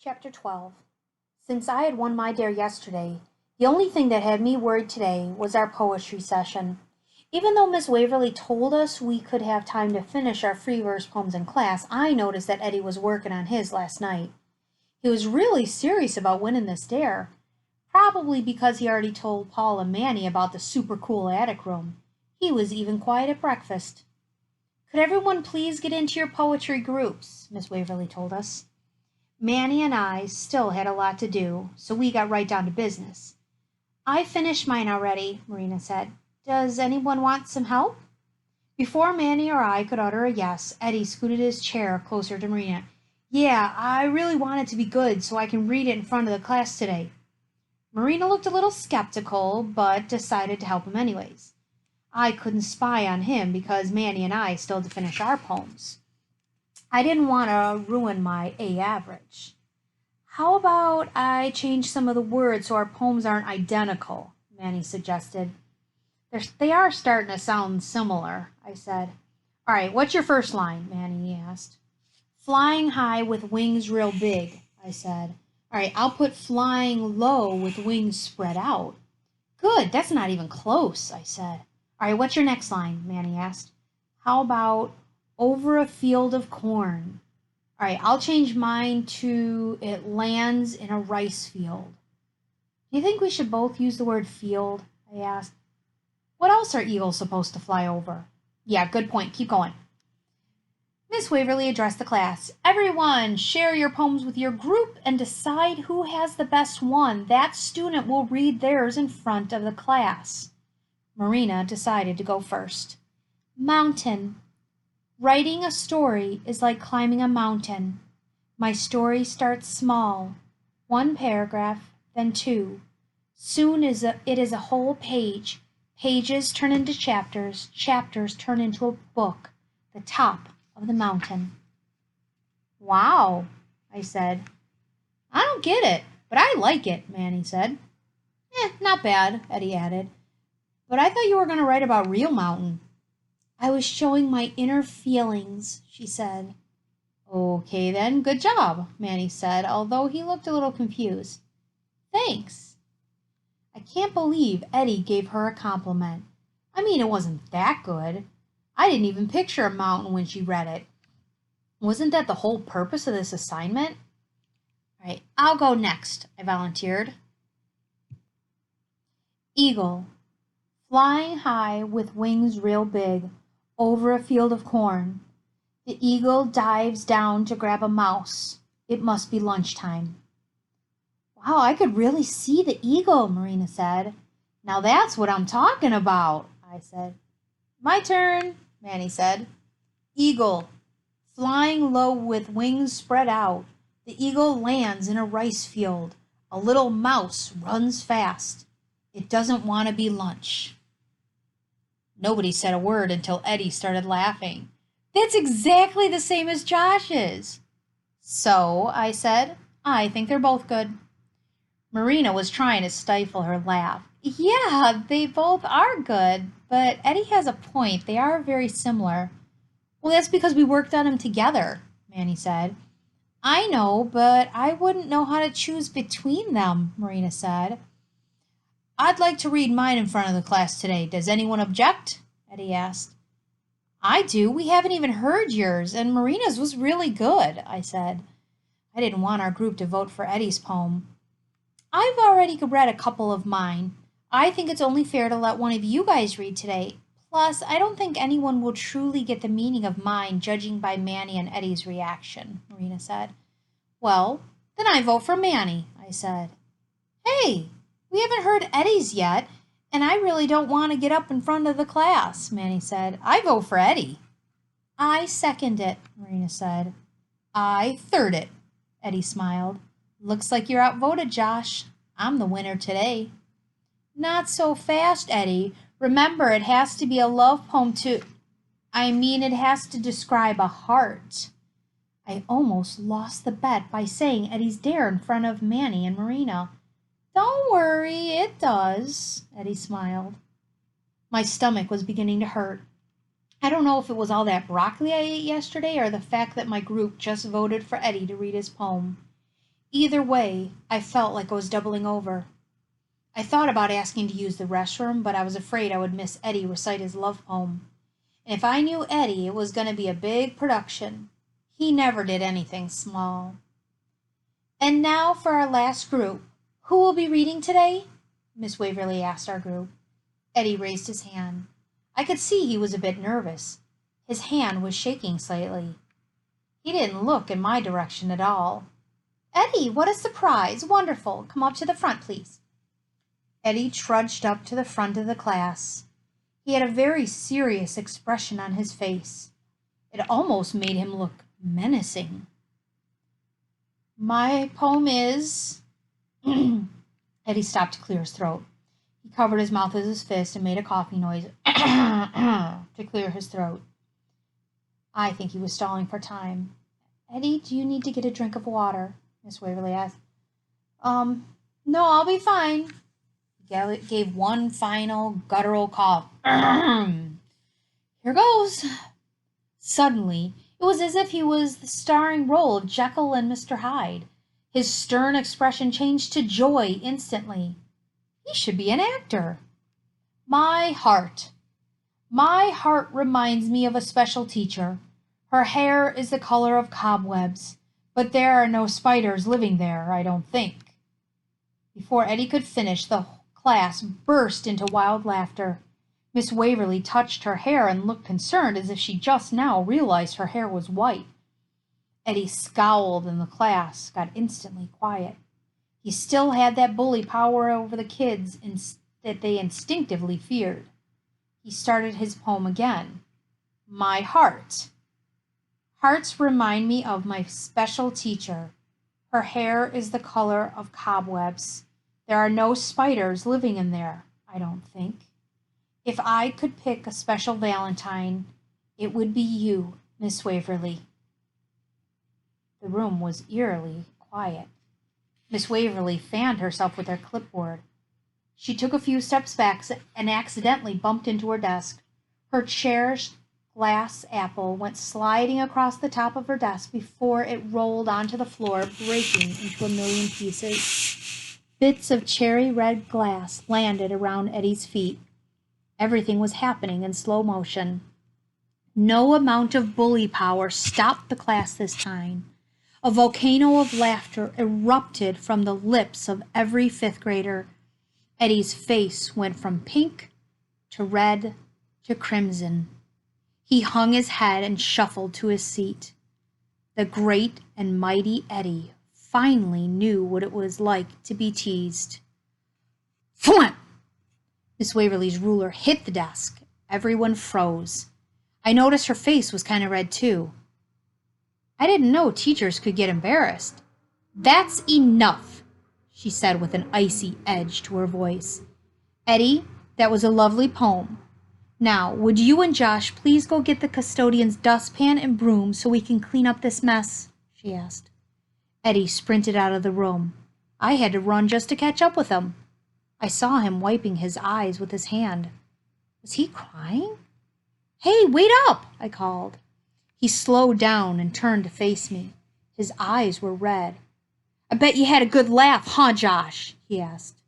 Chapter 12. Since I had won my dare yesterday, the only thing that had me worried today was our poetry session. Even though Miss Waverly told us we could have time to finish our free verse poems in class, I noticed that Eddie was working on his last night. He was really serious about winning this dare, probably because he already told Paul and Manny about the super cool attic room. He was even quiet at breakfast. Could everyone please get into your poetry groups? Miss Waverly told us. Manny and I still had a lot to do, so we got right down to business. I finished mine already, Marina said. Does anyone want some help? Before Manny or I could utter a yes, Eddie scooted his chair closer to Marina. Yeah, I really want it to be good so I can read it in front of the class today. Marina looked a little skeptical, but decided to help him anyways. I couldn't spy on him because Manny and I still had to finish our poems. I didn't want to ruin my A average. How about I change some of the words so our poems aren't identical? Manny suggested. They are starting to sound similar, I said. All right, what's your first line? Manny asked. Flying high with wings real big, I said. All right, I'll put flying low with wings spread out. Good, that's not even close, I said. All right, what's your next line? Manny asked. How about over a field of corn? All right, I'll change mine to it lands in a rice field. Do you think we should both use the word field? I asked. What else are eagles supposed to fly over? Yeah, good point. Keep going. Miss Waverly addressed the class. Everyone, share your poems with your group and decide who has the best one. That student will read theirs in front of the class. Marina decided to go first. Mountain. Writing a story is like climbing a mountain. My story starts small. One paragraph, then two. Soon it is a whole page. Pages turn into chapters. Chapters turn into a book. The top of the mountain. Wow, I said. I don't get it, but I like it, Manny said. Not bad, Eddie added. But I thought you were going to write about real mountain. I was showing my inner feelings, she said. Okay then, good job, Manny said, although he looked a little confused. Thanks. I can't believe Eddie gave her a compliment. I mean, it wasn't that good. I didn't even picture a mountain when she read it. Wasn't that the whole purpose of this assignment? All right, I'll go next, I volunteered. Eagle. Flying high with wings real big, over a field of corn. The eagle dives down to grab a mouse. It must be lunchtime. Wow, I could really see the eagle, Marina said. Now that's what I'm talking about, I said. My turn, Manny said. Eagle. Flying low with wings spread out, the eagle lands in a rice field. A little mouse runs fast. It doesn't want to be lunch. Nobody said a word until Eddie started laughing. That's exactly the same as Josh's. So, I said, I think they're both good. Marina was trying to stifle her laugh. Yeah, they both are good, but Eddie has a point. They are very similar. Well, that's because we worked on them together, Manny said. I know, but I wouldn't know how to choose between them, Marina said. I'd like to read mine in front of the class today. Does anyone object? Eddie asked. I do. We haven't even heard yours, and Marina's was really good, I said. I didn't want our group to vote for Eddie's poem. I've already read a couple of mine. I think it's only fair to let one of you guys read today. Plus, I don't think anyone will truly get the meaning of mine judging by Manny and Eddie's reaction, Marina said. Well, then I vote for Manny, I said. Hey, we haven't heard Eddie's yet, and I really don't want to get up in front of the class, Manny said. I vote for Eddie. I second it, Marina said. I third it, Eddie smiled. Looks like you're outvoted, Josh. I'm the winner today. Not so fast, Eddie. Remember, it has to be a love poem it has to describe a heart. I almost lost the bet by saying Eddie's dare in front of Manny and Marina. Don't worry, it does, Eddie smiled. My stomach was beginning to hurt. I don't know if it was all that broccoli I ate yesterday or the fact that my group just voted for Eddie to read his poem. Either way, I felt like I was doubling over. I thought about asking to use the restroom, but I was afraid I would miss Eddie recite his love poem. And if I knew Eddie, it was going to be a big production. He never did anything small. And now for our last group. Who will be reading today? Miss Waverly asked our group. Eddie raised his hand. I could see he was a bit nervous. His hand was shaking slightly. He didn't look in my direction at all. Eddie, what a surprise! Wonderful! Come up to the front, please. Eddie trudged up to the front of the class. He had a very serious expression on his face. It almost made him look menacing. My poem is... Eddie stopped to clear his throat. He covered his mouth with his fist and made a coughing noise to clear his throat. I think he was stalling for time. Eddie, do you need to get a drink of water? Miss Waverly asked. No, I'll be fine. He gave one final guttural cough. Here goes. Suddenly, it was as if he was the starring role of Jekyll and Mr. Hyde. His stern expression changed to joy instantly. He should be an actor. My heart. My heart reminds me of a special teacher. Her hair is the color of cobwebs, but there are no spiders living there, I don't think. Before Eddie could finish, the class burst into wild laughter. Miss Waverly touched her hair and looked concerned as if she just now realized her hair was white. Eddie scowled and the class got instantly quiet. He still had that bully power over the kids that they instinctively feared. He started his poem again. My heart. Hearts remind me of my special teacher. Her hair is the color of cobwebs. There are no spiders living in there, I don't think. If I could pick a special Valentine, it would be you, Miss Waverly. The room was eerily quiet. Miss Waverly fanned herself with her clipboard. She took a few steps back and accidentally bumped into her desk. Her cherished glass apple went sliding across the top of her desk before it rolled onto the floor, breaking into a million pieces. Bits of cherry red glass landed around Eddie's feet. Everything was happening in slow motion. No amount of bully power stopped the class this time. A volcano of laughter erupted from the lips of every fifth grader. Eddie's face went from pink to red to crimson. He hung his head and shuffled to his seat. The great and mighty Eddie finally knew what it was like to be teased. Flint! Miss Waverly's ruler hit the desk. Everyone froze. I noticed her face was kind of red too. I didn't know teachers could get embarrassed. That's enough, she said with an icy edge to her voice. Eddie, that was a lovely poem. Now, would you and Josh please go get the custodian's dustpan and broom so we can clean up this mess? She asked. Eddie sprinted out of the room. I had to run just to catch up with him. I saw him wiping his eyes with his hand. Was he crying? Hey, wait up, I called. He slowed down and turned to face me. His eyes were red. I bet you had a good laugh, huh, Josh? He asked.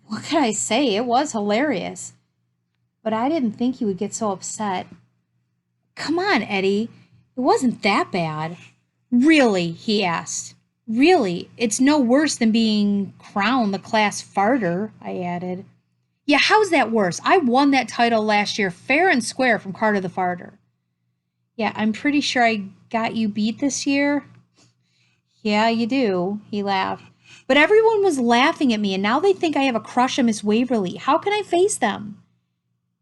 What could I say? It was hilarious. But I didn't think he would get so upset. Come on, Eddie. It wasn't that bad. Really? He asked. Really? It's no worse than being crowned the class farter, I added. Yeah, how's that worse? I won that title last year fair and square from Carter the Farter. Yeah, I'm pretty sure I got you beat this year. Yeah, you do, he laughed. But everyone was laughing at me, and now they think I have a crush on Miss Waverly. How can I face them?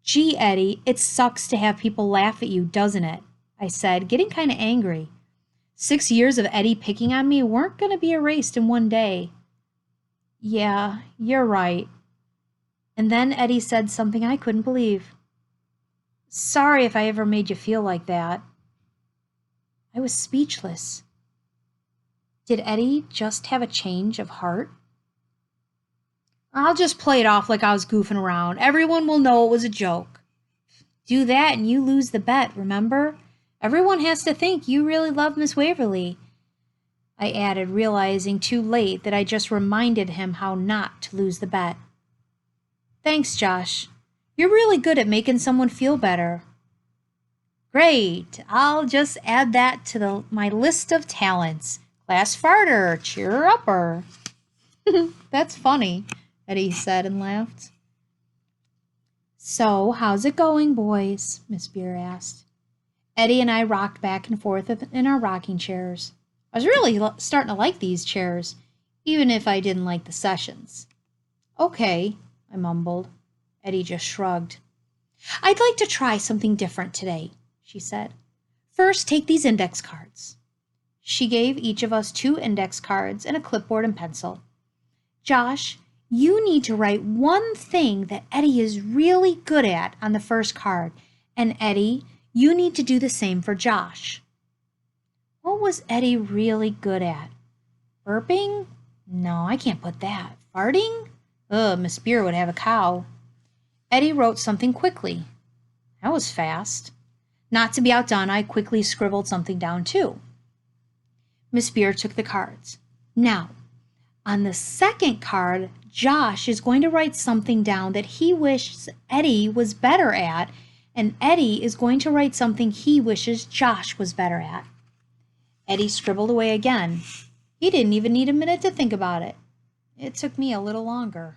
Gee, Eddie, it sucks to have people laugh at you, doesn't it? I said, getting kind of angry. 6 years of Eddie picking on me weren't going to be erased in one day. Yeah, you're right. And then Eddie said something I couldn't believe. Sorry if I ever made you feel like that. I was speechless. Did Eddie just have a change of heart? I'll just play it off like I was goofing around. Everyone will know it was a joke. Do that and you lose the bet, remember? Everyone has to think you really love Miss Waverly. I added, realizing too late that I just reminded him how not to lose the bet. Thanks, Josh. You're really good at making someone feel better. Great. I'll just add that to my list of talents. Class farter, cheer upper. That's funny, Eddie said and laughed. So, how's it going, boys? Miss Beer asked. Eddie and I rocked back and forth in our rocking chairs. I was really starting to like these chairs, even if I didn't like the sessions. Okay, I mumbled. Eddie just shrugged. I'd like to try something different today, she said. First, take these index cards. She gave each of us 2 index cards and a clipboard and pencil. Josh, you need to write one thing that Eddie is really good at on the first card, and Eddie, you need to do the same for Josh. What was Eddie really good at? Burping? No, I can't put that. Farting? Ugh, Miss Beer would have a cow. Eddie wrote something quickly. That was fast. Not to be outdone, I quickly scribbled something down too. Miss Beer took the cards. Now, on the second card, Josh is going to write something down that he wishes Eddie was better at, and Eddie is going to write something he wishes Josh was better at. Eddie scribbled away again. He didn't even need a minute to think about it. It took me a little longer.